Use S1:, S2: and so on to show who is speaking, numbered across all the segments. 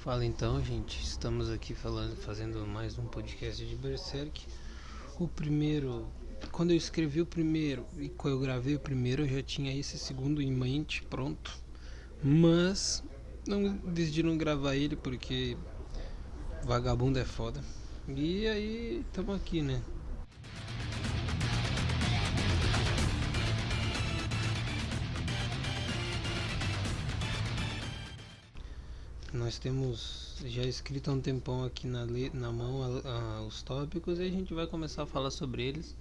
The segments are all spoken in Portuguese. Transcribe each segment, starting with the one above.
S1: Fala então, gente. Estamos aqui fazendo mais um podcast de Berserk. O primeiro, quando eu escrevi o primeiro e quando eu gravei o primeiro, eu já tinha esse segundo em mente, pronto. Mas não decidi não gravar ele porque vagabundo é foda. E aí, estamos aqui, né? Nós temos já escrito há um tempão aqui na mão os tópicos e a gente vai começar a falar sobre eles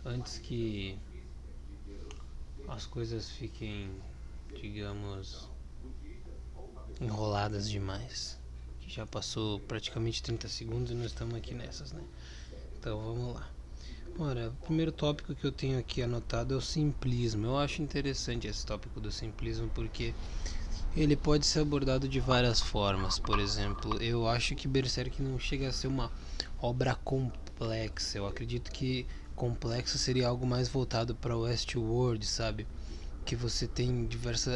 S1: antes que as coisas fiquem, digamos, enroladas demais. Que já passou praticamente 30 segundos e nós estamos aqui nessas, né? Então vamos lá. Ora, o primeiro tópico que eu tenho aqui anotado é o simplismo. Eu acho interessante esse tópico do simplismo porque ele pode ser abordado de várias formas. Por exemplo, eu acho que Berserk não chega a ser uma obra complexa. Eu acredito que complexo seria algo mais voltado para o Westworld, sabe? Que você tem diversas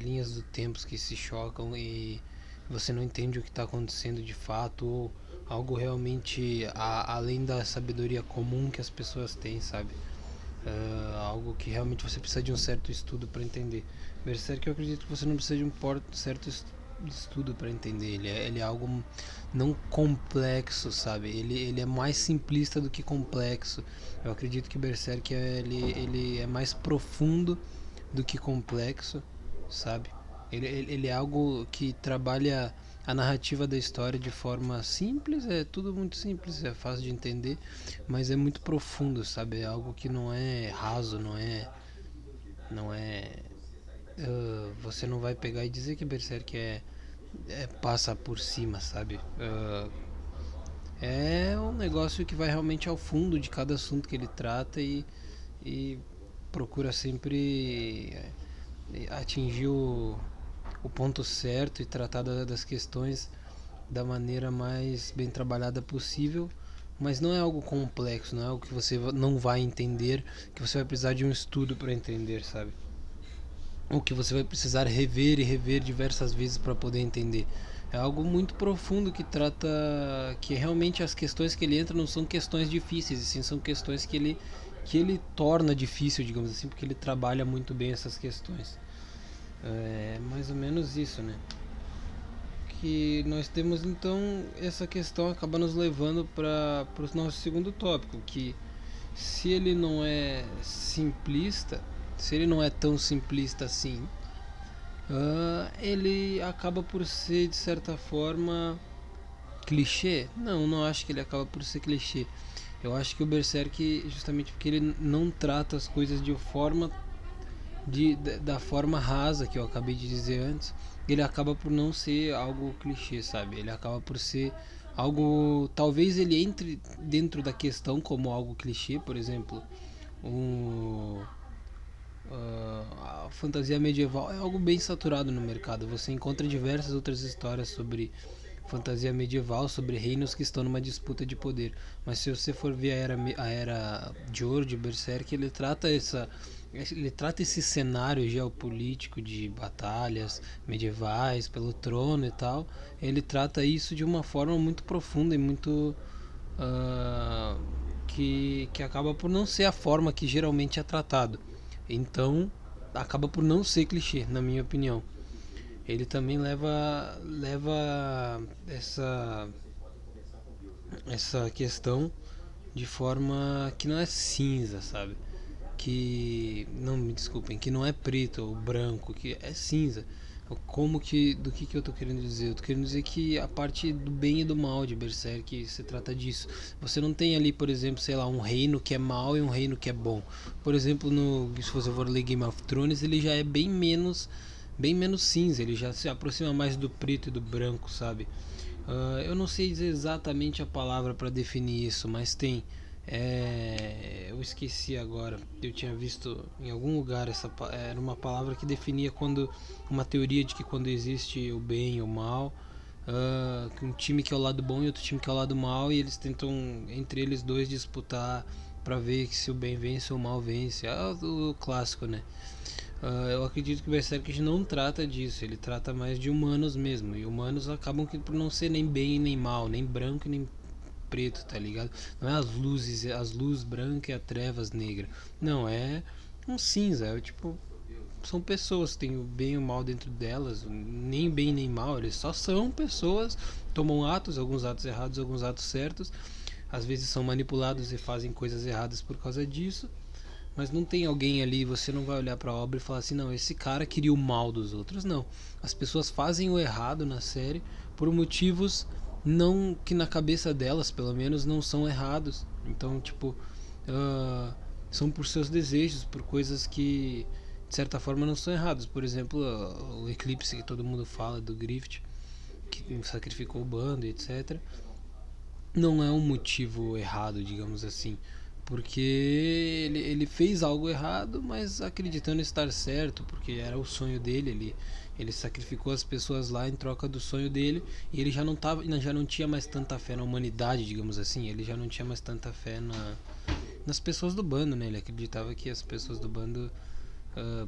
S1: linhas do tempo que se chocam e você não entende o que está acontecendo de fato ou algo realmente além da sabedoria comum que as pessoas têm, sabe? Algo que realmente você precisa de um certo estudo para entender. Berserk, eu acredito que você não precisa de um certo estudo para entender. Ele é algo não complexo, sabe? Ele é mais simplista do que complexo. Eu acredito que Berserk ele é mais profundo do que complexo, sabe? Ele é algo que trabalha a narrativa da história de forma simples, é tudo muito simples, é fácil de entender, mas é muito profundo, sabe? É algo que não é raso, não é você não vai pegar e dizer que Berserk passa por cima, sabe? É um negócio que vai realmente ao fundo de cada assunto que ele trata e procura sempre atingir o ponto certo e tratar das questões da maneira mais bem trabalhada possível, mas não é algo complexo, não é algo que você não vai entender, que você vai precisar de um estudo para entender, sabe? Ou que você vai precisar rever e rever diversas vezes para poder entender. É algo muito profundo que trata que realmente as questões que ele entra não são questões difíceis, e sim são questões que ele torna difícil, digamos assim, porque ele trabalha muito bem essas questões. É mais ou menos isso, né? Que nós temos então essa questão acaba nos levando para o nosso segundo tópico, que se ele não é simplista, se ele não é tão simplista assim, ele acaba por ser de certa forma clichê. Não acho que ele acaba por ser clichê. Eu acho que o Berserk, justamente porque ele não trata as coisas de forma da forma rasa que eu acabei de dizer antes, ele acaba por não ser algo clichê, sabe? Ele acaba por ser algo, talvez ele entre dentro da questão como algo clichê, por exemplo, um, a fantasia medieval é algo bem saturado no mercado. Você encontra diversas outras histórias sobre fantasia medieval, sobre reinos que estão numa disputa de poder. Mas se você for ver a era de ouro de Berserk, ele trata esse cenário geopolítico de batalhas medievais pelo trono e tal. Ele trata isso de uma forma muito profunda e muito que acaba por não ser a forma que geralmente é tratado. Então, acaba por não ser clichê, na minha opinião. Ele também leva essa questão de forma que não é cinza, sabe? Que não me desculpem, que não é preto ou branco, que é cinza. Como que do que eu tô querendo dizer? Eu tô querendo dizer que a parte do bem e do mal de Berserk se trata disso. Você não tem ali, por exemplo, sei lá, um reino que é mal e um reino que é bom. Por exemplo, se você for ler Game of Thrones, ele já é bem menos cinza, ele já se aproxima mais do preto e do branco, sabe? Eu não sei dizer exatamente a palavra para definir isso, mas tem. Eu esqueci agora. Eu tinha visto em algum lugar era uma palavra que definia quando uma teoria de que quando existe o bem e o mal, um time que é o lado bom e outro time que é o lado mal, e eles tentam entre eles dois disputar para ver se o bem vence ou o mal vence. O clássico, né? Eu acredito que o Berserk não trata disso, ele trata mais de humanos mesmo. E humanos acabam que por não ser nem bem nem mal, nem branco nem preto, tá ligado? Não é as luzes brancas e as trevas negras. Não, é um cinza, é tipo. São pessoas, tem o bem e o mal dentro delas, nem bem nem mal, eles só são pessoas, tomam atos, alguns atos errados, alguns atos certos, às vezes são manipulados e fazem coisas erradas por causa disso. Mas não tem alguém ali, você não vai olhar para a obra e falar assim, não, esse cara queria o mal dos outros. Não. As pessoas fazem o errado na série por motivos não que na cabeça delas, pelo menos, não são errados. Então, tipo, são por seus desejos, por coisas que de certa forma não são erradas. Por exemplo, o eclipse que todo mundo fala do Griffith, que sacrificou o bando, etc. Não é um motivo errado, digamos assim, porque ele fez algo errado, mas acreditando estar certo, porque era o sonho dele, ele sacrificou as pessoas lá em troca do sonho dele, e ele já não tinha mais tanta fé na humanidade, digamos assim, ele já não tinha mais tanta fé nas pessoas do bando, né? Ele acreditava que as pessoas do bando,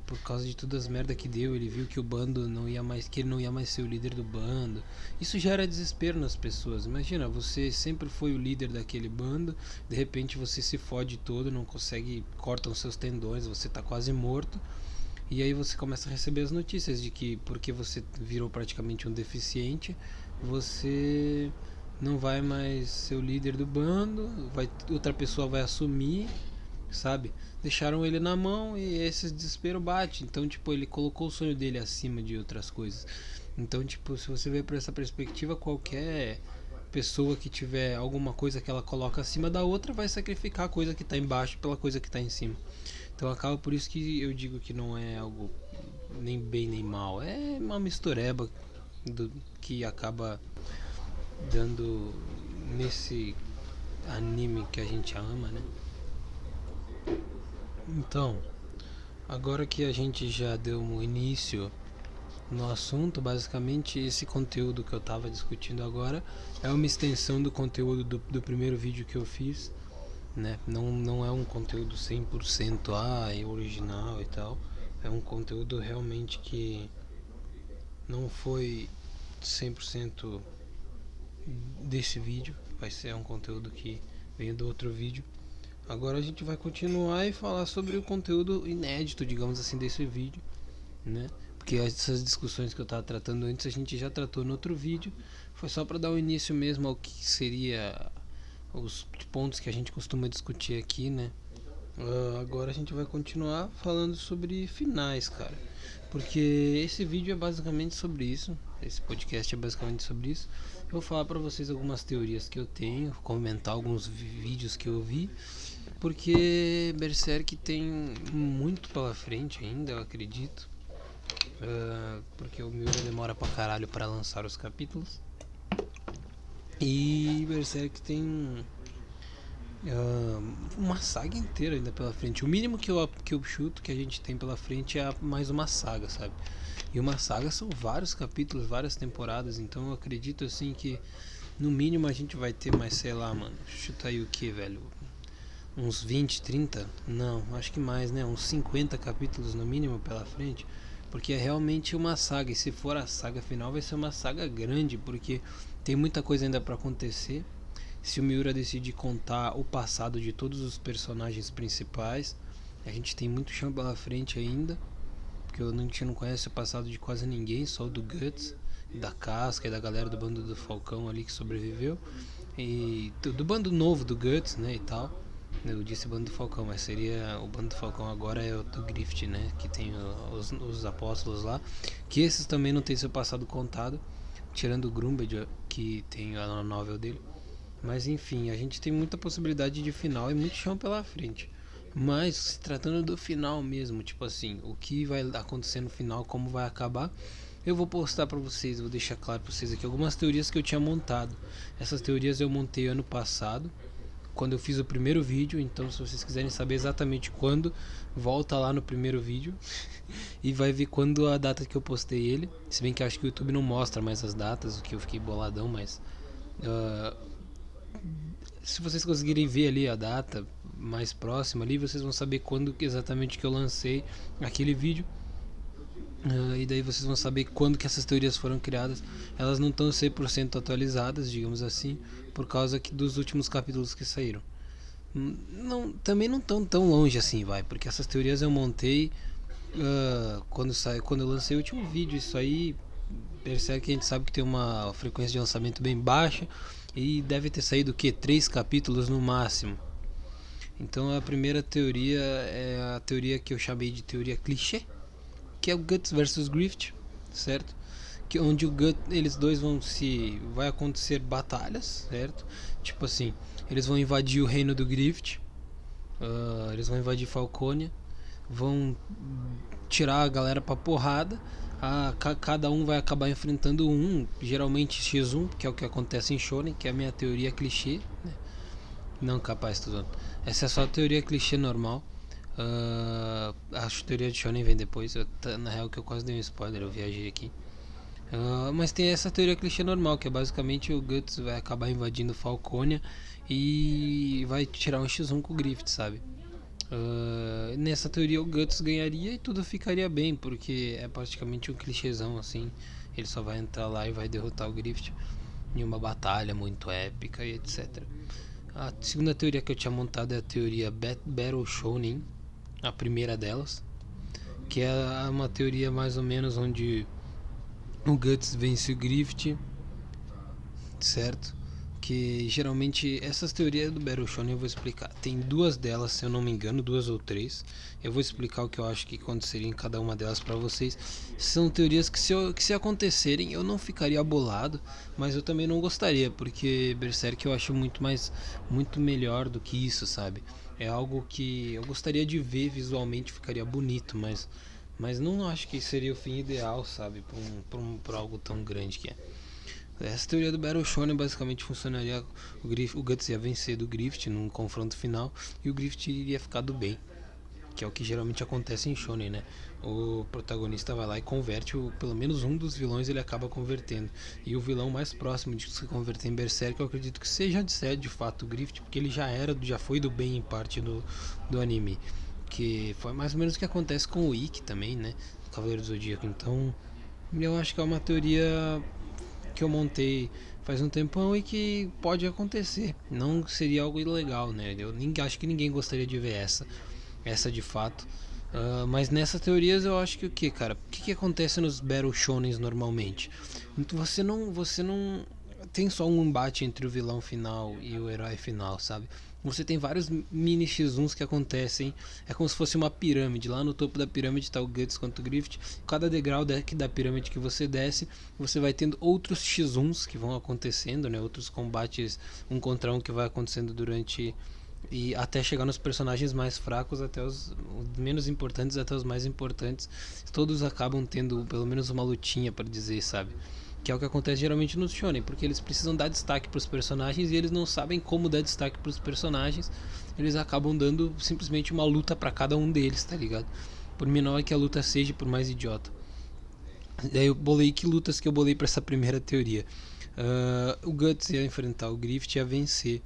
S1: por causa de todas as merda que deu, ele viu que o bando não ia mais, que ele não ia mais ser o líder do bando. Isso gera desespero nas pessoas. Imagina, você sempre foi o líder daquele bando, de repente você se fode todo, não consegue, cortam seus tendões, você tá quase morto. E aí você começa a receber as notícias de que porque você virou praticamente um deficiente, você não vai mais ser o líder do bando, outra pessoa vai assumir, sabe? Deixaram ele na mão e esse desespero bate. Então, tipo, ele colocou o sonho dele acima de outras coisas. Então, tipo, se você vê por essa perspectiva, qualquer pessoa que tiver alguma coisa que ela coloca acima da outra vai sacrificar a coisa que está embaixo pela coisa que está em cima. Então acaba por isso que eu digo que não é algo nem bem nem mal. É uma mistureba que acaba dando nesse anime que a gente ama, né? Então, agora que a gente já deu um início no assunto, basicamente esse conteúdo que eu estava discutindo agora é uma extensão do conteúdo do primeiro vídeo que eu fiz, né? Não é um conteúdo 100% original e tal. É um conteúdo realmente que não foi 100% desse vídeo. Vai ser um conteúdo que veio do outro vídeo. Agora a gente vai continuar e falar sobre o conteúdo inédito, digamos assim, desse vídeo, né? Porque essas discussões que eu estava tratando antes a gente já tratou no outro vídeo. Foi só para dar o início mesmo ao que seria os pontos que a gente costuma discutir aqui, né? Agora a gente vai continuar falando sobre finais, cara. Porque esse vídeo é basicamente sobre isso. Esse podcast é basicamente sobre isso. Eu vou falar pra vocês algumas teorias que eu tenho, comentar alguns vídeos que eu vi. Porque Berserk tem muito pela frente ainda, eu acredito. Porque o Miura demora pra caralho pra lançar os capítulos. E Berserk tem uma saga inteira ainda pela frente. O mínimo que eu chuto que a gente tem pela frente é mais uma saga, sabe? E uma saga são vários capítulos, várias temporadas. Então eu acredito assim que no mínimo a gente vai ter mais, sei lá, mano. Chuta aí o que, velho? Uns 20, 30? Não, acho que mais, né? Uns 50 capítulos no mínimo pela frente. Porque é realmente uma saga. E se for a saga final, vai ser uma saga grande. Porque tem muita coisa ainda pra acontecer. Se o Miura decidir contar o passado de todos os personagens principais, a gente tem muito chão pela frente ainda. Porque a gente não conhece o passado de quase ninguém, só o do Guts, da Casca e da galera do bando do Falcão ali que sobreviveu. E do bando novo do Guts, né, e tal. Eu disse bando do Falcão, mas seria o bando do Falcão agora é o do Griffith, né, que tem os apóstolos lá, que esses também não tem seu passado contado, tirando o Grumbed, que tem a novel dele. Mas enfim, a gente tem muita possibilidade de final e muito chão pela frente. Mas se tratando do final mesmo, tipo assim, o que vai acontecer no final, como vai acabar, eu vou postar pra vocês, vou deixar claro pra vocês aqui algumas teorias que eu tinha montado. Essas teorias eu montei ano passado, quando eu fiz o primeiro vídeo. Então se vocês quiserem saber exatamente quando, volta lá no primeiro vídeo e vai ver quando a data que eu postei ele. Se bem que eu acho que o YouTube não mostra mais as datas, o que eu fiquei boladão, mas se vocês conseguirem ver ali a data mais próxima ali, vocês vão saber quando exatamente que eu lancei aquele vídeo. E daí vocês vão saber quando que essas teorias foram criadas. Elas não estão 100% atualizadas, digamos assim, por causa dos últimos capítulos que saíram. Não, também não estão tão longe assim, vai, porque essas teorias eu montei quando eu lancei o último vídeo. Isso aí, percebe que a gente sabe que tem uma frequência de lançamento bem baixa e deve ter saído o que? 3 capítulos no máximo. Então a primeira teoria é a teoria que eu chamei de teoria clichê, que é o Guts versus Grift, certo? Que onde eles dois vai acontecer batalhas, certo? Tipo assim, eles vão invadir o reino do Grift, eles vão invadir Falconia, vão tirar a galera pra porrada. Cada um vai acabar enfrentando geralmente X1, que é o que acontece em Shonen, que é a minha teoria clichê, né? Não, capaz, tudo. Essa é só a teoria clichê normal. Acho que a teoria de Shonen vem depois. Na real, que eu quase dei um spoiler, eu viajei aqui. Mas tem essa teoria clichê normal, que é basicamente o Guts vai acabar invadindo Falconia e vai tirar um X1 com o Grift, sabe? Nessa teoria o Guts ganharia e tudo ficaria bem, porque é praticamente um clichêzão assim. Ele só vai entrar lá e vai derrotar o Grift em uma batalha muito épica e etc. A segunda teoria que eu tinha montado é a teoria Battle Shonen, a primeira delas, que é uma teoria mais ou menos onde o Guts vence o Grift, certo? Que geralmente essas teorias do Battle Shonen eu vou explicar. Tem duas delas, se eu não me engano, duas ou três. Eu vou explicar o que eu acho que aconteceria em cada uma delas para vocês. São teorias que se acontecerem eu não ficaria bolado, mas eu também não gostaria, porque Berserk eu acho muito melhor do que isso, sabe? É algo que eu gostaria de ver visualmente, ficaria bonito, mas não acho que seria o fim ideal, sabe? Por algo tão grande que é. Essa teoria do Battle Shonen basicamente funcionaria: o Guts ia vencer do Grift num confronto final e o Grift iria ficar do bem, que é o que geralmente acontece em Shonen, né? O protagonista vai lá e converte, pelo menos um dos vilões ele acaba convertendo. E o vilão mais próximo de se converter em Berserk eu acredito que seja de fato o Grift, porque ele já foi do bem em parte do anime. Que foi mais ou menos o que acontece com o Ikki também, né? Cavaleiro do Zodíaco. Então eu acho que é uma teoria que eu montei faz um tempão e que pode acontecer. Não seria algo ilegal, né? Eu acho que ninguém gostaria de ver essa de fato. Mas nessas teorias eu acho que o que, cara? O que acontece nos Battle Shonens normalmente? Você não tem só um embate entre o vilão final e o herói final, sabe? Você tem vários mini X1s que acontecem. É como se fosse uma pirâmide. Lá no topo da pirâmide está o Guts contra o Grift. Cada degrau da pirâmide que você desce, você vai tendo outros X1s que vão acontecendo, né? Outros combates um contra um que vai acontecendo durante e até chegar nos personagens mais fracos, até os menos importantes, até os mais importantes. Todos acabam tendo pelo menos uma lutinha para dizer, sabe? Que é o que acontece geralmente no shonen, porque eles precisam dar destaque para os personagens e eles não sabem como dar destaque para os personagens. Eles acabam dando simplesmente uma luta para cada um deles, tá ligado? Por menor que a luta seja, por mais idiota. Daí eu bolei que lutas que eu bolei para essa primeira teoria. O Guts ia enfrentar o Grift e ia vencer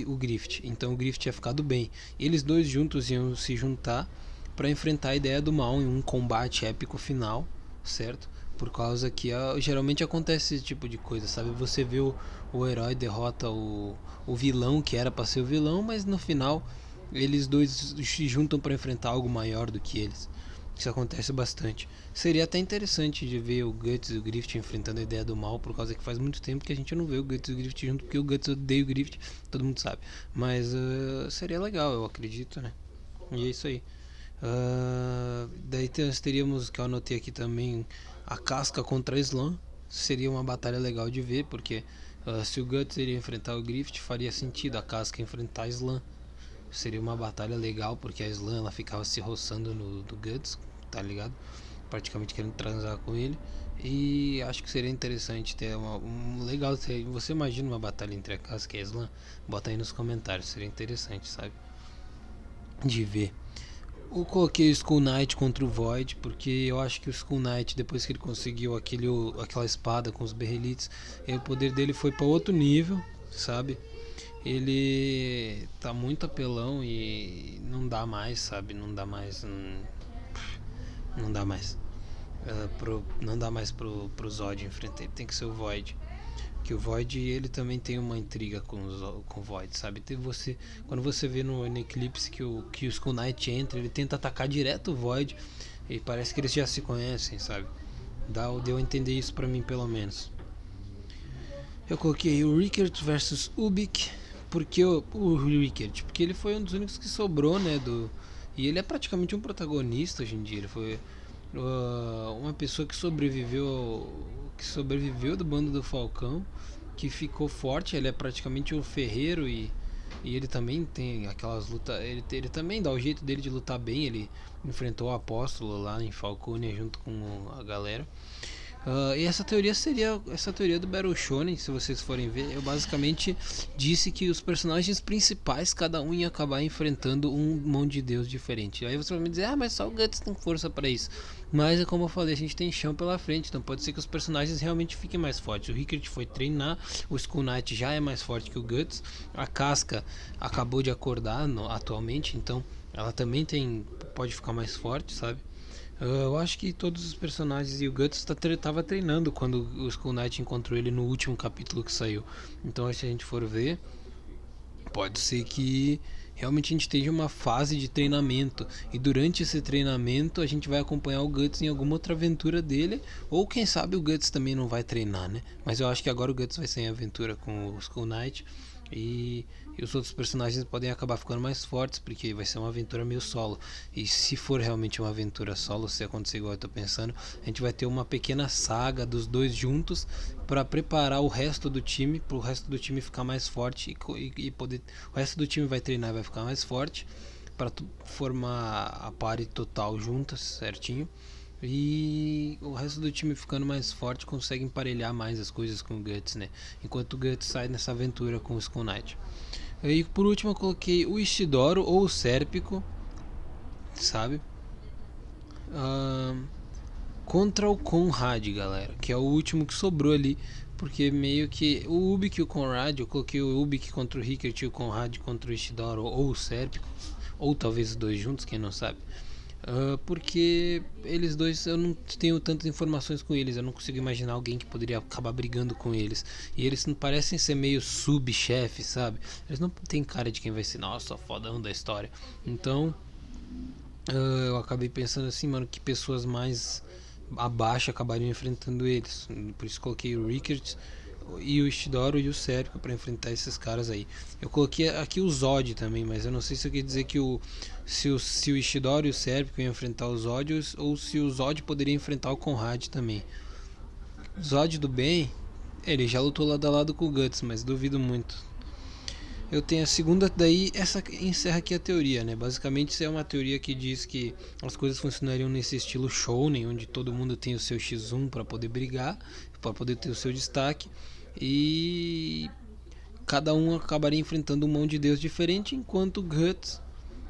S1: o Grift. Então o Grift ia ficar do bem. Eles dois juntos iam se juntar para enfrentar a ideia do mal em um combate épico final, certo? Por causa que geralmente acontece esse tipo de coisa, sabe? Você vê o herói derrota o vilão que era para ser o vilão, mas no final eles dois se juntam para enfrentar algo maior do que eles. Isso acontece bastante. Seria até interessante de ver o Guts e o Grift enfrentando a ideia do mal, por causa que faz muito tempo que a gente não vê o Guts e o Grift junto, porque o Guts odeia o Grift, todo mundo sabe. Mas seria legal, eu acredito, né? E é isso aí. Daí teríamos, que eu anotei aqui também, a Casca contra a Slam. Seria uma batalha legal de ver, porque se o Guts iria enfrentar o Grift, faria sentido a Casca enfrentar a Slam. Seria uma batalha legal, porque a Slam ela ficava se roçando no Guts, tá ligado? Praticamente querendo transar com ele. E acho que seria interessante ter legal. Você imagina uma batalha entre a Casca e a Slam? Bota aí nos comentários, seria interessante, sabe? De ver. Eu coloquei o Skull Knight contra o Void, porque eu acho que o Skull Knight, depois que ele conseguiu aquela espada com os berrelites, o poder dele foi para outro nível, sabe? Ele tá muito apelão e não dá mais, sabe? Não dá mais. Não dá mais. Não dá mais pro Zod enfrentar, ele tem que ser o Void. Que o Void, ele também tem uma intriga com o Void, sabe? Quando você vê no Eclipse que o Skull Knight entra, ele tenta atacar direto o Void, e parece que eles já se conhecem, sabe? Deu a entender isso pra mim, pelo menos. Eu coloquei o Rickert versus Ubik. Porque o Rickert? Porque ele foi um dos únicos que sobrou, né? E ele é praticamente um protagonista hoje em dia. Ele foi uma pessoa que sobreviveu do bando do Falcão, que ficou forte. Ele é praticamente um ferreiro e ele também tem aquelas lutas. Ele também dá o jeito dele de lutar bem. Ele enfrentou o Apóstolo lá em Falconia junto com a galera. E essa teoria seria essa teoria do Battle Shonen, se vocês forem ver. Eu basicamente disse que os personagens principais, cada um ia acabar enfrentando um monte de deus diferente. Aí você vai me dizer, mas só o Guts tem força para isso. Mas é como eu falei, a gente tem chão pela frente, então pode ser que os personagens realmente fiquem mais fortes. O Rickert foi treinar, o Skull Knight já é mais forte que o Guts, a Casca acabou de acordar atualmente, então ela também pode ficar mais forte, sabe? Eu acho que todos os personagens, e o Guts tava treinando quando o Skull Knight encontrou ele no último capítulo que saiu. Então, se a gente for ver, pode ser que realmente a gente esteja uma fase de treinamento, e durante esse treinamento a gente vai acompanhar o Guts em alguma outra aventura dele, ou quem sabe o Guts também não vai treinar, né? Mas eu acho que agora o Guts vai ser em aventura com o Skull Knight, e os outros personagens podem acabar ficando mais fortes, porque vai ser uma aventura meio solo. E se for realmente uma aventura solo, se acontecer igual eu tô pensando, a gente vai ter uma pequena saga dos dois juntos para preparar o resto do time, para o resto do time ficar mais forte e poder. O resto do time vai treinar e vai ficar mais forte para formar a party total juntas, certinho. E o resto do time ficando mais forte consegue emparelhar mais as coisas com o Guts, né? Enquanto o Guts sai nessa aventura com o Skull Knight. E por último eu coloquei o Ishidoro ou o Sérpico, sabe? Contra o Conrad, galera, que é o último que sobrou ali. Porque meio que o Ubik e o Conrad, eu coloquei o Ubik contra o Rickert e o Conrad contra o Ishidoro ou o Sérpico, ou talvez os dois juntos, quem não sabe. Porque eles dois, eu não tenho tantas informações com eles, eu não consigo imaginar alguém que poderia acabar brigando com eles. E eles não parecem ser meio subchefes, sabe? Eles não têm cara de quem vai ser, nossa, fodão da história. Então, eu acabei pensando assim, mano, que pessoas mais abaixo acabariam enfrentando eles. Por isso coloquei o Rickert e o Ishidoro e o Sérpico para enfrentar esses caras aí. Eu coloquei aqui o Zod também, mas eu não sei se eu quer dizer que se o Ishidoro e o Sérpico iam enfrentar os Zod, ou se o Zod poderia enfrentar o Conrad também. Zod do bem, ele já lutou lado a lado com o Guts, mas duvido muito. Eu tenho a segunda, daí essa encerra aqui a teoria, né? Basicamente isso é uma teoria que diz que as coisas funcionariam nesse estilo shounen, onde todo mundo tem o seu X1 para poder brigar, para poder ter o seu destaque, e cada um acabaria enfrentando um monte de deus diferente, enquanto o Guts,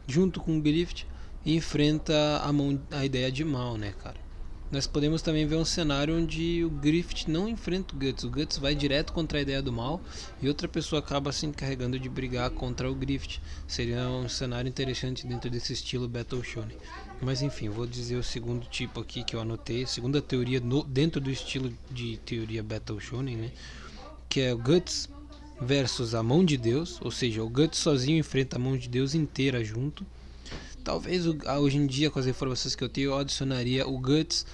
S1: junto com o Griffith, enfrenta a ideia de mal, né, cara? Nós podemos também ver um cenário onde o Griffith não enfrenta o Guts vai direto contra a ideia do mal e outra pessoa acaba se encarregando de brigar contra o Griffith. Seria um cenário interessante dentro desse estilo Battle Shonen. Mas enfim, vou dizer o segundo tipo aqui que eu anotei, segunda teoria dentro do estilo de teoria Battle Shonen, né? Que é o Guts versus a mão de Deus, ou seja, o Guts sozinho enfrenta a mão de Deus inteira junto. Talvez hoje em dia, com as informações que eu tenho, eu adicionaria o Guts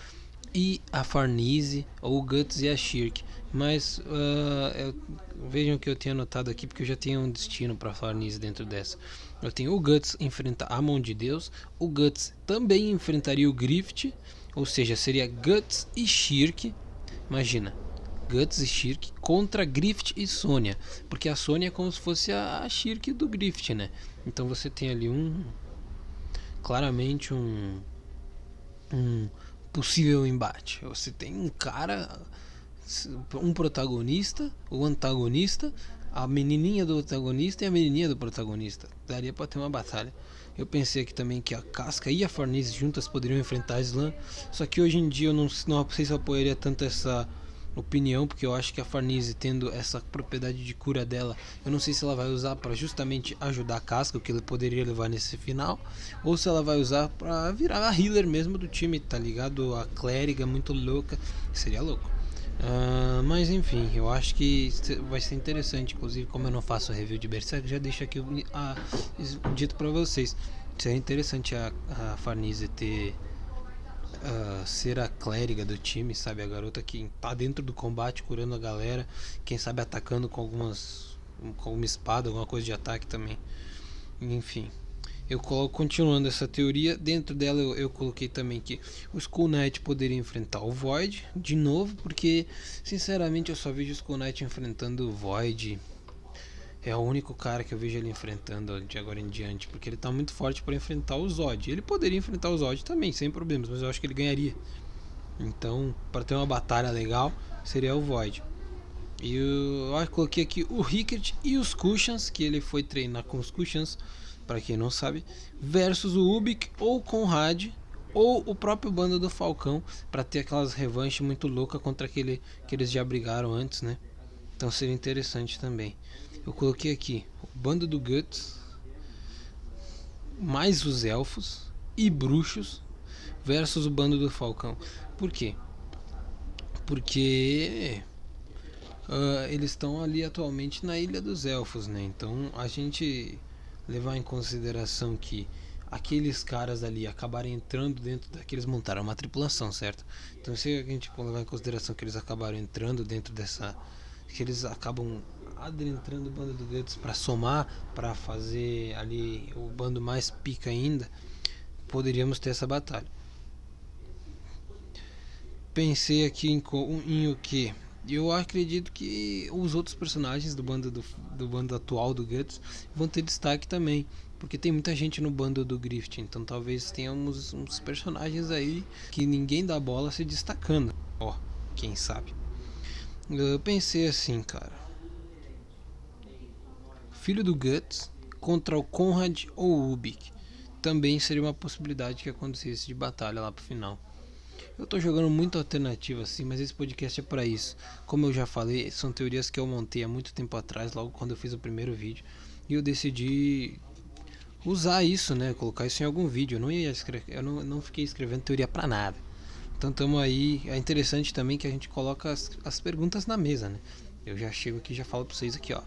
S1: e a Farnese, ou o Guts e a Shirk. Mas vejam que eu tenho anotado aqui, porque eu já tenho um destino para Farnese dentro dessa. Eu tenho o Guts enfrentar a mão de Deus, o Guts também enfrentaria o Griffith, ou seja, seria Guts e Shirk. Imagina, Guts e Shirk contra Griffith e Sonya, porque a Sonya é como se fosse a Shirk do Griffith, né? Então você tem ali claramente um possível embate. Você tem um cara, um protagonista, o antagonista, a menininha do antagonista e a menininha do protagonista. Daria pra ter uma batalha. Eu pensei aqui também que a Casca e a Farnese juntas poderiam enfrentar a Slam, só que hoje em dia eu não sei se eu apoiaria tanto essa opinião, porque eu acho que a Farnese, tendo essa propriedade de cura dela, eu não sei se ela vai usar para justamente ajudar a Casca, o que ele poderia levar nesse final, ou se ela vai usar para virar a healer mesmo do time, tá ligado? A clériga muito louca, seria louco. Mas enfim, eu acho que vai ser interessante. Inclusive, como eu não faço review de Berserk, já deixo aqui dito pra vocês. Seria interessante a Farnese ter ser a clériga do time, sabe? A garota que tá dentro do combate curando a galera, quem sabe atacando com alguma espada, alguma coisa de ataque também. Enfim, eu coloco, continuando essa teoria, dentro dela eu coloquei também que o Skull Knight poderia enfrentar o Void de novo, porque sinceramente eu só vejo o Skull Knight enfrentando o Void. É o único cara que eu vejo ele enfrentando de agora em diante, porque ele tá muito forte para enfrentar o Zod. Ele poderia enfrentar o Zod também, sem problemas, mas eu acho que ele ganharia. Então, para ter uma batalha legal, seria o Void. E eu coloquei aqui o Rickert e os Cushions, que ele foi treinar com os Cushions, para quem não sabe, versus o Ubik ou o Conrad, ou o próprio bando do Falcão, para ter aquelas revanches muito loucas contra aquele que eles já brigaram antes, né? Então seria interessante também. Eu coloquei aqui o bando do Guts, mais os elfos e bruxos versus o bando do Falcão. Por quê? Porque eles estão ali atualmente na Ilha dos Elfos, né? Então a gente levar em consideração que aqueles caras ali acabarem entrando dentro daqueles, montaram uma tripulação, certo? Então se a gente levar em consideração que eles acabaram entrando dentro dessa, que eles acabam adentrando o bando do Guts para somar, para fazer ali o bando mais pica ainda, poderíamos ter essa batalha. Pensei aqui em o que? Eu acredito que os outros personagens do bando atual do Guts vão ter destaque também, porque tem muita gente no bando do Grift, então talvez tenhamos uns personagens aí que ninguém dá bola se destacando. Ó, quem sabe. Eu pensei assim, cara. Filho do Guts contra o Conrad ou o Ubik. Também seria uma possibilidade que acontecesse de batalha lá pro final. Eu tô jogando muito alternativa assim, mas esse podcast é para isso. Como eu já falei, são teorias que eu montei há muito tempo atrás, logo quando eu fiz o primeiro vídeo, e eu decidi usar isso, né, colocar isso em algum vídeo. Eu não fiquei escrevendo teoria para nada. Então tamo aí, é interessante também que a gente coloca as perguntas na mesa, né? Eu já chego aqui e já falo para vocês aqui, ó.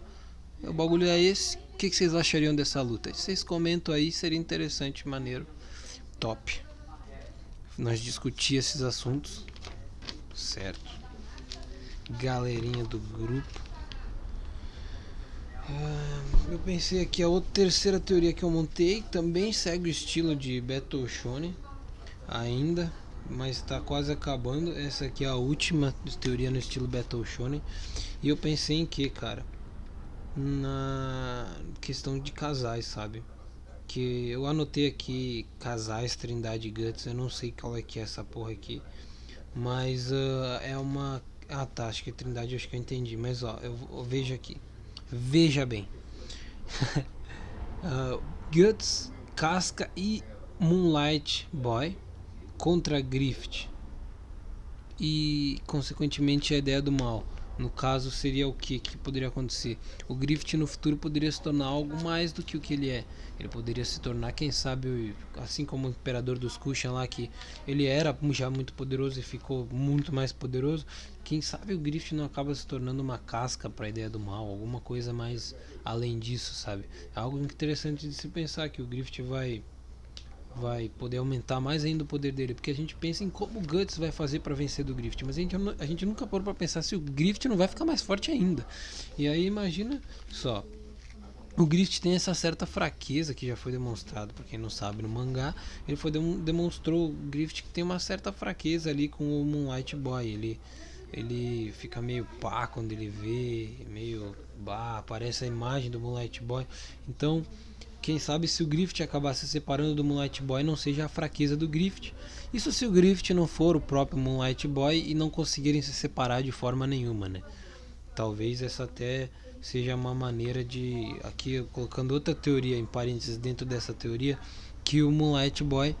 S1: O bagulho é esse. O que vocês achariam dessa luta? Vocês comentam aí, seria interessante, maneiro, top. Nós discutir esses assuntos, certo? Galerinha do grupo. Eu pensei aqui a terceira teoria que eu montei também segue o estilo de Battle Shonen ainda, mas está quase acabando. Essa aqui é a última teoria no estilo Battle Shonen. E eu pensei em que, cara? Na questão de casais, sabe? Que eu anotei aqui casais, Trindade e Guts. Eu não sei qual é que é essa porra aqui, mas é uma. Ah tá, acho que Trindade, acho que eu entendi. Mas ó, eu vejo aqui. Veja bem. Guts, Casca e Moonlight Boy contra Grift. E consequentemente a ideia do mal. No caso, seria o que poderia acontecer? O Grift no futuro poderia se tornar algo mais do que o que ele é. Ele poderia se tornar, quem sabe, assim como o Imperador dos Kushan lá, que ele era já muito poderoso e ficou muito mais poderoso. Quem sabe o Grift não acaba se tornando uma casca para a ideia do mal, alguma coisa mais além disso, sabe? É algo interessante de se pensar, que o Grift vai poder aumentar mais ainda o poder dele, porque a gente pensa em como o Guts vai fazer para vencer do Grift, mas a gente nunca parou para pensar se o Grift não vai ficar mais forte ainda. E aí imagina só, o Grift tem essa certa fraqueza que já foi demonstrado, por quem não sabe, no mangá, demonstrou o Grift que tem uma certa fraqueza ali com o Moonlight Boy. Ele fica meio pá quando ele vê, meio aparece a imagem do Moonlight Boy. Então quem sabe se o Grift acabar se separando do Moonlight Boy não seja a fraqueza do Grift. Isso se o Grift não for o próprio Moonlight Boy e não conseguirem se separar de forma nenhuma, né? Talvez essa até seja uma maneira de, aqui colocando outra teoria em parênteses dentro dessa teoria, que o Moonlight Boy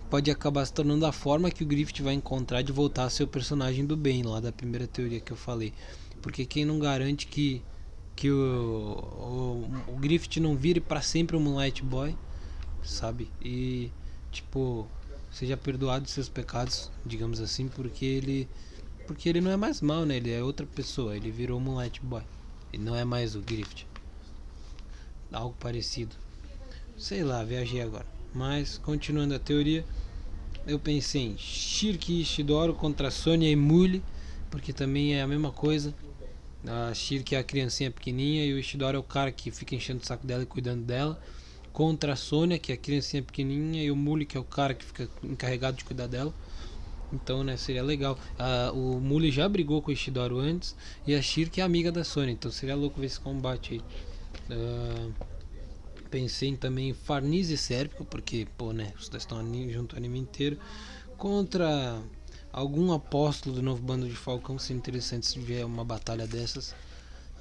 S1: pode acabar se tornando a forma que o Griffith vai encontrar de voltar a ser o personagem do bem, lá da primeira teoria que eu falei. Porque quem não garante que o Griffith não vire pra sempre o Moonlight Boy, sabe? E, tipo, seja perdoado de seus pecados, digamos assim, porque ele não é mais mal, né? Ele é outra pessoa, ele virou o Moonlight Boy. Ele não é mais o Griffith. Algo parecido. Sei lá, viajei agora. Mas, continuando a teoria, eu pensei em Shirk e Ishidoro contra Sonya e Mule, porque também é a mesma coisa. A Shirk é a criancinha pequenininha e o Ishidoro é o cara que fica enchendo o saco dela e cuidando dela. Contra a Sonya, que é a criancinha pequenininha, e o Mule, que é o cara que fica encarregado de cuidar dela. Então, né, seria legal. O Mule já brigou com o Ishidoro antes e a Shirk é amiga da Sonya, então seria louco ver esse combate aí. Pensei em também Farnese e Sérpico, porque, pô, né, os dois estão junto o anime inteiro. Contra algum apóstolo do novo bando de Falcão, seria interessante se vier uma batalha dessas.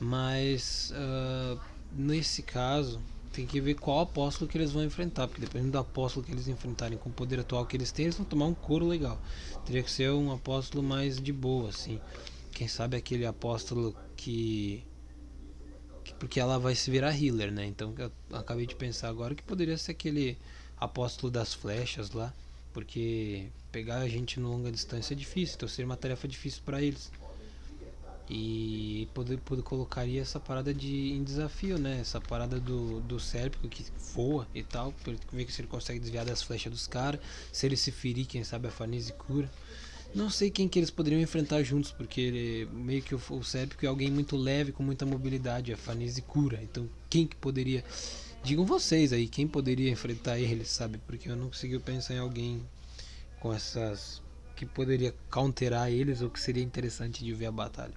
S1: Mas, nesse caso, tem que ver qual apóstolo que eles vão enfrentar, porque dependendo do apóstolo que eles enfrentarem com o poder atual que eles têm, eles vão tomar um couro legal. Teria que ser um apóstolo mais de boa, assim. Quem sabe aquele apóstolo porque ela vai se virar healer, né? Então eu acabei de pensar agora que poderia ser aquele apóstolo das flechas lá, porque pegar a gente no longa distância é difícil, então seria uma tarefa difícil para eles. E poder colocaria essa parada em desafio, né? Essa parada do Sérpico que voa e tal, para ver se ele consegue desviar das flechas dos caras. Se ele se ferir, quem sabe a Farnese cura. Não sei quem que eles poderiam enfrentar juntos, porque ele, meio que o Sérpico é alguém muito leve, com muita mobilidade, a Farnese cura. Então quem que poderia... Digam vocês aí, quem poderia enfrentar ele, sabe? Porque eu não consegui pensar em alguém com essas... que poderia counterar eles ou que seria interessante de ver a batalha.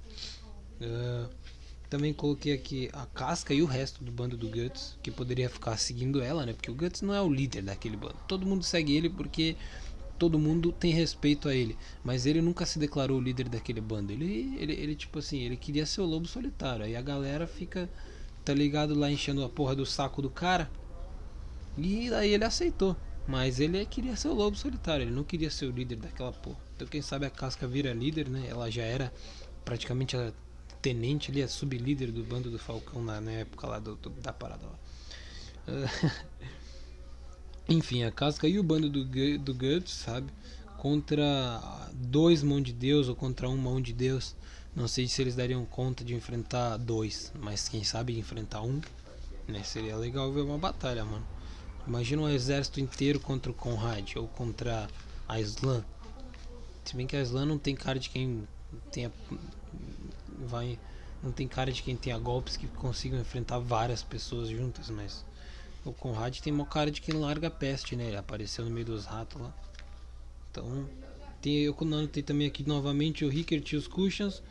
S1: Também coloquei aqui a Casca e o resto do bando do Guts, que poderia ficar seguindo ela, né? Porque o Guts não é o líder daquele bando. Todo mundo segue ele porque todo mundo tem respeito a ele, mas ele nunca se declarou o líder daquele bando. Ele tipo assim, ele queria ser o lobo solitário. Aí a galera fica, tá ligado, lá enchendo a porra do saco do cara. E aí ele aceitou. Mas ele queria ser o lobo solitário, ele não queria ser o líder daquela porra. Então quem sabe a Casca vira líder, né? Ela já era praticamente a tenente ali, a sublíder do bando do Falcão na época lá da parada lá. Enfim, a Casca e o bando do Guts, sabe? Contra dois mão de Deus ou contra um mão de Deus. Não sei se eles dariam conta de enfrentar dois, mas quem sabe enfrentar um, né? Seria legal ver uma batalha, mano. Imagina um exército inteiro contra o Conrad ou contra a Slan. Se bem que a Slan não tem cara de quem tenha não tem cara de quem tenha golpes que consigam enfrentar várias pessoas juntas, mas o Conrad tem uma cara de quem larga a peste, né? Ele apareceu no meio dos ratos lá. Então, eu anotei também aqui novamente o Rickert e os Cushions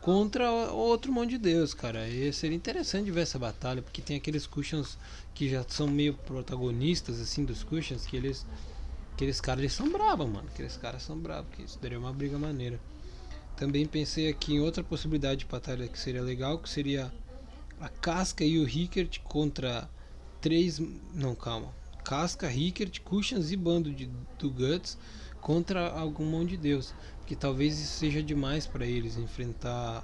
S1: contra outro monte de Deus, cara. E seria interessante ver essa batalha, porque tem aqueles Cushions que já são meio protagonistas, assim, dos Cushions, que aqueles caras, eles são bravos, mano. Aqueles caras são bravos, que isso daria uma briga maneira. Também pensei aqui em outra possibilidade de batalha que seria legal, que seria a Casca e o Rickert contra três... Não, calma. Casca, Rickert, Cushions e bando do Guts contra algum mão de Deus. Que talvez isso seja demais para eles enfrentar,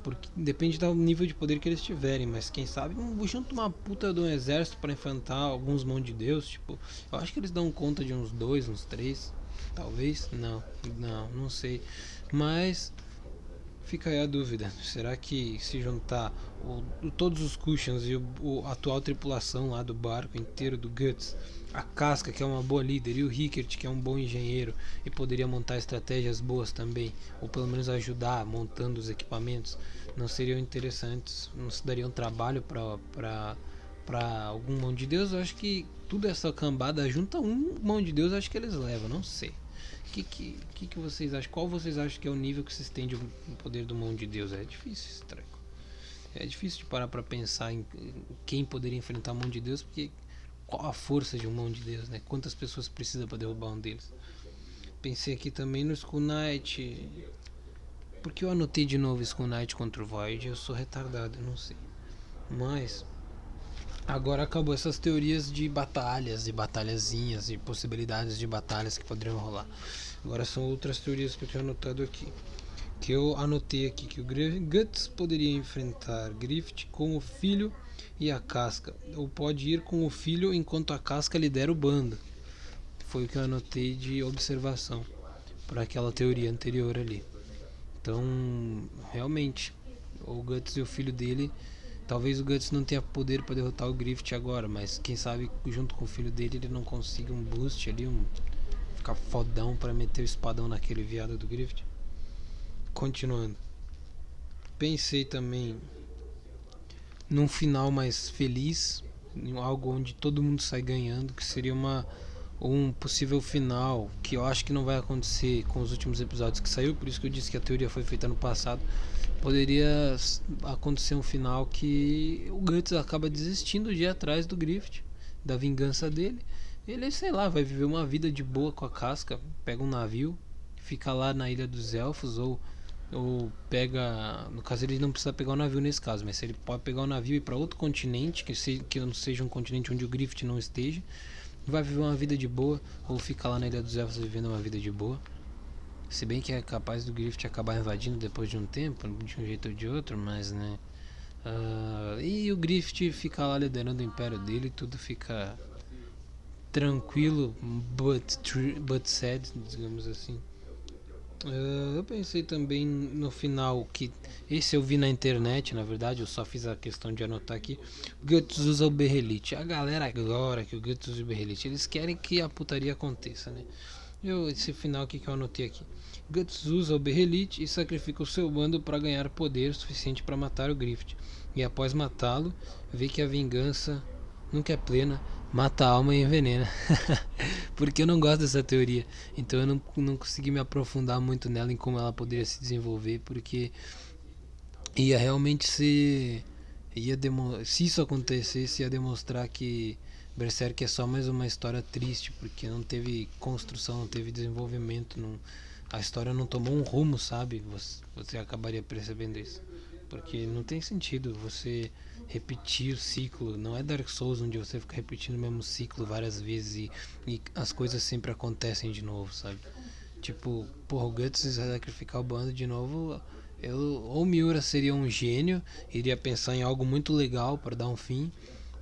S1: porque depende do nível de poder que eles tiverem, mas quem sabe junto uma puta de um exército para enfrentar alguns mão de Deus. Tipo, eu acho que eles dão conta de uns 2, uns 3, talvez. Não sei, mas fica aí a dúvida. Será que se juntar todos os Cushions e a atual tripulação lá do barco inteiro do Guts, a Casca, que é uma boa líder, e o Rickert, que é um bom engenheiro e poderia montar estratégias boas também, ou pelo menos ajudar montando os equipamentos, não seriam interessantes? Não se dariam trabalho para algum mão de Deus? Eu acho que tudo essa cambada junta um mão de Deus, acho que eles levam, não sei. Que vocês acham? Qual vocês acham que é o nível que se estende o poder do mão de Deus? É difícil esse treco. É difícil de parar pra pensar em quem poderia enfrentar a mão de Deus, porque qual a força de um mão de Deus, né? Quantas pessoas precisa para derrubar um deles? Pensei aqui também no Skull Knight. Porque eu anotei de novo Skull Knight contra o Void? Eu sou retardado, eu não sei. Mas Agora acabou essas teorias de batalhas e batalhazinhas e possibilidades de batalhas que poderiam rolar. Agora são outras teorias que eu tenho anotado aqui. Que eu anotei aqui que o Guts poderia enfrentar Griffith com o filho e a casca, ou pode ir com o filho enquanto a casca lidera o bando. Foi o que eu anotei de observação para aquela teoria anterior ali. Então, realmente, o Guts e o filho dele, talvez o Guts não tenha poder para derrotar o Griffith agora, mas quem sabe junto com o filho dele ele não consiga um boost ali, ficar fodão para meter o espadão naquele viado do Griffith. Continuando, pensei também num final mais feliz, em algo onde todo mundo sai ganhando, que seria um possível final que eu acho que não vai acontecer com os últimos episódios que saiu, por isso que eu disse que a teoria foi feita no passado. Poderia acontecer um final que o Guts acaba desistindo de ir atrás do Griffith, da vingança dele. Ele, sei lá, vai viver uma vida de boa com a casca, pega um navio, fica lá na Ilha dos Elfos, ou pega, no caso ele não precisa pegar o navio nesse caso, mas ele pode pegar o navio e ir para outro continente que não seja um continente onde o Griffith não esteja, vai viver uma vida de boa, ou fica lá na Ilha dos Elfos vivendo uma vida de boa. Se bem que é capaz do Griffith acabar invadindo depois de um tempo, de um jeito ou de outro, mas né. E o Griffith fica lá liderando o império dele, tudo fica tranquilo, but sad, digamos assim. Eu pensei também no final que esse eu vi na internet, na verdade, eu só fiz a questão de anotar aqui. O Guts usa o Berrelite. A galera agora que o Guts usa o Berrelite, eles querem que a putaria aconteça, né? Esse final aqui que eu anotei aqui. Guts usa o Berrelite e sacrifica o seu bando para ganhar poder suficiente para matar o Griffith. E após matá-lo, vê que a vingança nunca é plena, mata a alma e envenena. Porque eu não gosto dessa teoria. Então eu não consegui me aprofundar muito nela em como ela poderia se desenvolver, porque ia realmente ser. Se isso acontecesse, ia demonstrar que Berserk é só mais uma história triste, porque não teve construção, não teve desenvolvimento, a história não tomou um rumo, sabe? Você acabaria percebendo isso. Porque não tem sentido você repetir o ciclo. Não é Dark Souls onde você fica repetindo o mesmo ciclo várias vezes e as coisas sempre acontecem de novo, sabe? Tipo, porra, o Guts sacrificar o bando de novo. Ou Miura seria um gênio, iria pensar em algo muito legal para dar um fim,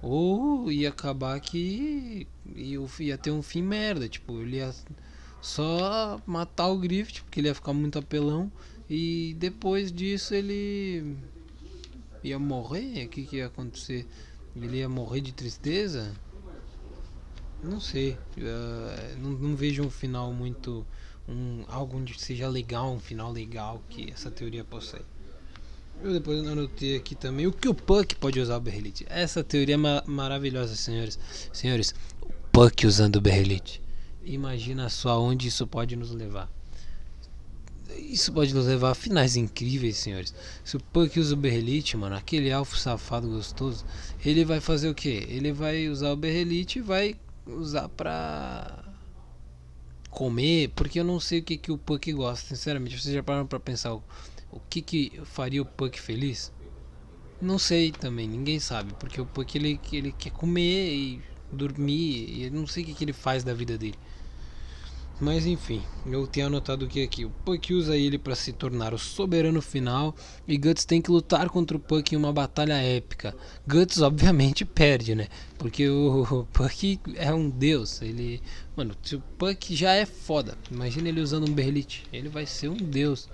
S1: ou ia acabar que ia ter um fim merda. Tipo, ele ia só matar o Griffith, porque ele ia ficar muito apelão, e depois disso ele ia morrer. O que ia acontecer? Ele ia morrer de tristeza? Não sei. Não vejo um final muito. Algo onde seja legal, um final legal que essa teoria possui. Eu depois anotei aqui também o que o Puck pode usar o Berrelite. Essa teoria é maravilhosa, senhores. Senhores, o Puck usando o Berrelite. Imagina só onde isso pode nos levar. Isso pode nos levar a finais incríveis, senhores. Se o Puck usa o Berrelite, mano, aquele elfo safado gostoso, ele vai fazer o que? Ele vai usar o Berrelite e vai usar pra comer, porque eu não sei o que o Puck gosta, sinceramente. Vocês já pararam pra pensar o que faria o Puck feliz? Não sei também, ninguém sabe, porque o Puck ele quer comer e dormir, e eu não sei o que ele faz da vida dele. Mas enfim, eu tenho anotado que aqui o Puck usa ele para se tornar o soberano final e Guts tem que lutar contra o Puck em uma batalha épica. Guts obviamente perde, né? Porque o Puck é um deus. Mano, se o Puck já é foda, imagina ele usando um Berrelite, ele vai ser um deus.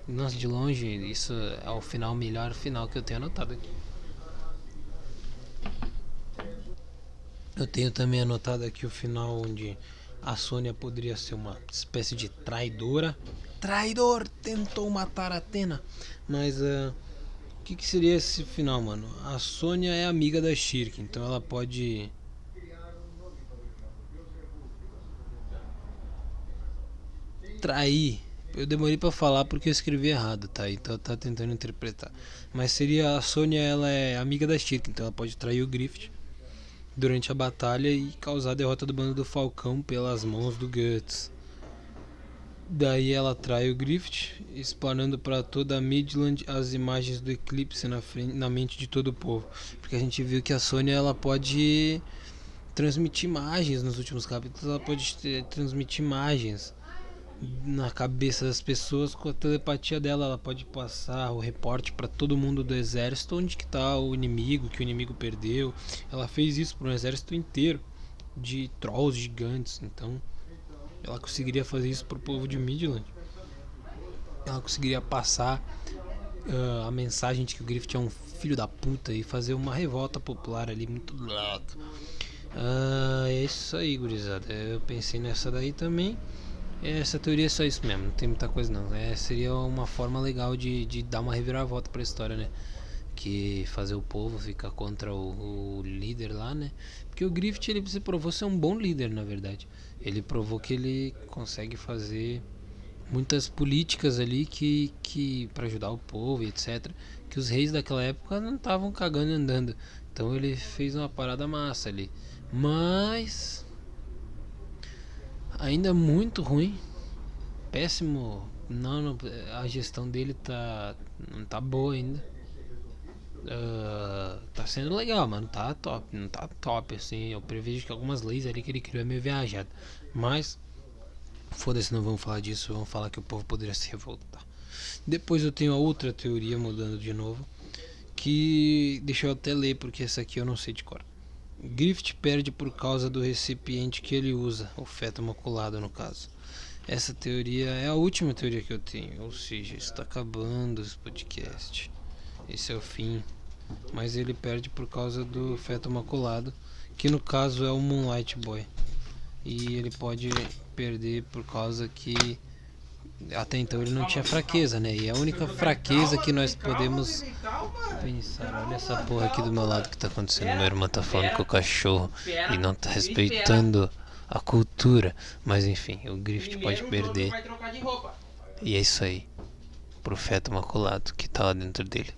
S1: Nossa, de longe, isso é o final, melhor final que eu tenho anotado aqui. Eu tenho também anotado aqui o final onde a Sônia poderia ser uma espécie de traidora. Traidor! Tentou matar a Athena. Mas o que seria esse final, mano? A Sônia é amiga da Shirk, então ela pode trair. Eu demorei pra falar porque eu escrevi errado, tá? Então tá tentando interpretar. Mas seria a Sônia, ela é amiga da Shirk, então ela pode trair o Griffith durante a batalha e causar a derrota do bando do Falcão pelas mãos do Guts. Daí ela atrai o Griffith, explanando para toda a Midland as imagens do eclipse na mente de todo o povo. Porque a gente viu que a Sônia ela pode transmitir imagens nos últimos capítulos, ela pode transmitir imagens na cabeça das pessoas com a telepatia dela. Ela pode passar o reporte para todo mundo do exército onde que tá o inimigo, que o inimigo perdeu. Ela fez isso para um exército inteiro de trolls gigantes. Então ela conseguiria fazer isso pro povo de Midland. Ela conseguiria passar a mensagem de que o Griffith é um filho da puta e fazer uma revolta popular ali muito louca. É isso aí, gurizada. Eu pensei nessa daí também. Essa teoria é só isso mesmo, não tem muita coisa não. Seria uma forma legal de dar uma reviravolta pra história, né? Que fazer o povo ficar contra o líder lá, né? Porque o Griffith ele se provou ser um bom líder, na verdade. Ele provou que ele consegue fazer muitas políticas ali que para ajudar o povo e etc. Que os reis daquela época não estavam cagando e andando. Então ele fez uma parada massa ali. Mas ainda muito ruim, péssimo. Não, a gestão dele não tá boa ainda. Tá sendo legal, mano. Tá top, não tá top assim. Eu prevejo que algumas leis ali que ele criou é meio viajado. Mas foda-se, não vamos falar disso. Vamos falar que o povo poderia se revoltar. Depois eu tenho a outra teoria, mudando de novo, que deixa eu até ler porque essa aqui eu não sei de cor. Griffith perde por causa do recipiente que ele usa, o feto maculado no caso. Essa teoria é a última teoria que eu tenho, ou seja, está acabando esse podcast. Esse é o fim. Mas ele perde por causa do feto maculado, que no caso é o Moonlight Boy. E ele pode perder por causa que até então ele não tinha fraqueza, né? E a única fraqueza que nós podemos pensar, olha essa porra aqui do meu lado que tá acontecendo. Meu irmão tá falando com o cachorro e não tá respeitando a cultura. Mas enfim, o Griffith pode perder. E é isso aí. Pro feto maculado que tá lá dentro dele.